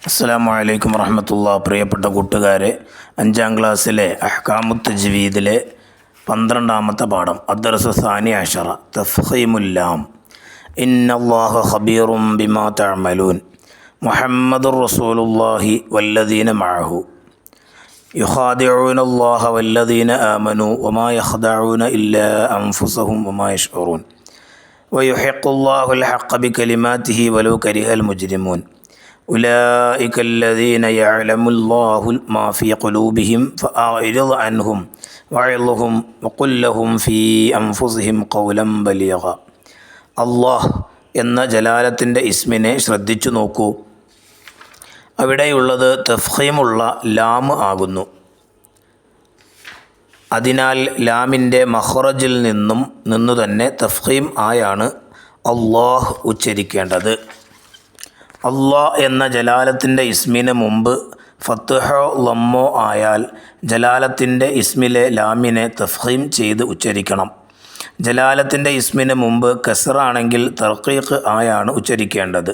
അസ്സലാമു അലൈക്കും വറഹ്മത്തുള്ളാഹി. പ്രിയപ്പെട്ട കൂട്ടുകാരെ, 5ാം ക്ലാസ്സിലെ അഹ്കാമുത്ത് തജ്വീദിലെ 12ാമത്തെ പാഠം അദ്ദർസു സാനി അശറ തഫ്ഖീമുൽ-ലാം. ഇന്നല്ലാഹ ഖബീറും ബിമാ തഅമലൂൻ. മുഹമ്മദുർ റസൂലുള്ളാഹി വല്ലദീന മഅഹു യുഖാദിഊനല്ലാഹ വല്ലദീന ആമനൂ വമാ യഖ്ദഊന ഇല്ലാ അൻഫുസഹും വമാ യശ്ഉറൂൻ വയുഹിഖുല്ലാഹുൽ ഹഖ്ഖ ബികലിമാതിഹി വലൗ കരിഹൽ മുജ്രിമൂൻ. أولئك الذين يعلم الله ما في قلوبهم فأعرض عنهم وعظهم وقل لهم في أنفسهم قولا بليغا. അള്ളാഹ് എന്ന ജലാലത്തിൻ്റെ ഇസ്മിനെ ശ്രദ്ധിച്ചു നോക്കൂ. അവിടെയുള്ളത് തഫ്ഖീമുള്ള ലാം ആകുന്നു. അതിനാൽ ലാമിൻ്റെ മഖ്റജിൽ നിന്നു തന്നെ തഫ്ഖീം ആയാണ് അള്ളാഹ് ഉച്ചരിക്കേണ്ടത്. അള്ളാഹ് എന്ന ജലാലത്തിൻ്റെ ഇസ്മിന് മുമ്പ് ഫത്ഹോ ലമ്മോ ആയാൽ ജലാലത്തിൻ്റെ ഇസ്മിലെ ലാമിനെ തഫ്ഖീം ചെയ്ത് ഉച്ചരിക്കണം. ജലാലത്തിൻ്റെ ഇസ്മിന് മുമ്പ് കസ്റാണെങ്കിൽ തർഖീഖ് ആയാണ് ഉച്ചരിക്കേണ്ടത്.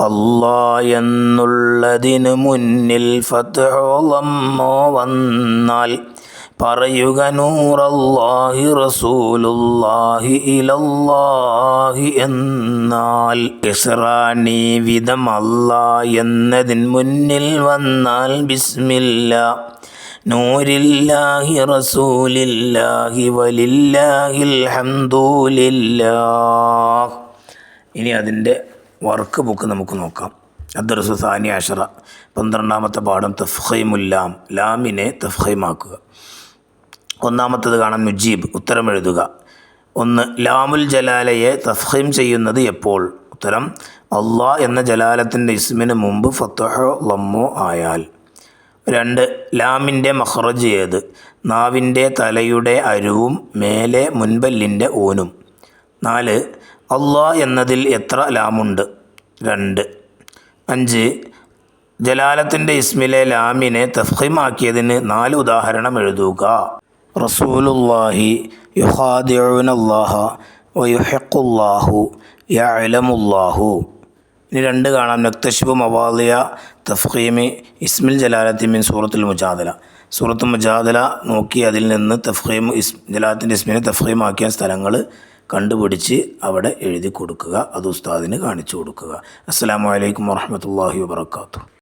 അള്ളാഹ് എന്നുള്ളതിന് മുന്നിൽ ഫത്ഹോ ലമ്മോ വന്നാൽ പറയുക നൂറല്ലാഹി റസൂലുള്ളാഹി ഇലല്ലാഹി എന്നാൽ. ഇസ്റാനി വിധം അല്ലാഹ് എന്നതിൻ മുന്നിൽ വന്നാൽ ബിസ്മില്ലാ നൂരില്ലാഹി റസൂലില്ലാഹി വലില്ലാഹിൽ ഹംദുലില്ലാഹ്. ഇനി അതിൻ്റെ വർക്ക് ബുക്ക് നമുക്ക് നോക്കാം. അദ്ദർസു സാനി അശറ 12ാമത്തെ പാഠം തഫ്ഖീമുൽ-ലാം. ലാമിനെ തഫ്ഖീമാക്കുക. ഒന്നാമത്തത് കാണാം, മുജീബ് ഉത്തരം എഴുതുക. 1. ലാമുൽ ജലാലയെ തഫ്ഖീം ചെയ്യുന്നത് എപ്പോൾ? ഉത്തരം, അള്ളാഹ് എന്ന ജലാലത്തിൻ്റെ ഇസ്മിന് മുമ്പ് ഫത്ഹോ ലമ്മോ ആയാൽ. 2. ലാമിൻ്റെ മഖ്റജ് ഏത്? നാവിൻ്റെ തലയുടെ അരുവും മേലെ മുൻപല്ലിൻ്റെ ഊനും. 4. അള്ളാഹ് എന്നതിൽ എത്ര ലാമുണ്ട്? 2. 5. ജലാലത്തിൻ്റെ ഇസ്മിലെ ലാമിനെ തഫ്ഖീമാക്കിയതിന് 4 ഉദാഹരണം എഴുതുക. റസൂലുള്ളാഹി, യുഖാദിഊനല്ലാഹ, വയുഹിഖുല്ലാഹു, യഅലമുല്ലാഹു. ഇനി 2 കാണാം, നക്തശിഫു മവാദിയ തഫ്ഖീമി ഇസ്മിൽ ജലാലത്തി മിൻ സൂറത്തുൽ മുജാദല. സൂറത്തുൽ മുജാദല നോക്കി അതിൽ നിന്ന് ജലാലത്തിൻ്റെ ഇസ്മിനെ തഫ്ഖീമാക്കിയ സ്ഥലങ്ങൾ കണ്ടുപിടിച്ച് അവിടെ എഴുതി കൊടുക്കുക. അത് ഉസ്താദിന് കാണിച്ചു കൊടുക്കുക. അസ്സലാമു അലൈക്കും വറഹ്മത്തുള്ളാഹി വബറകാതുഹു.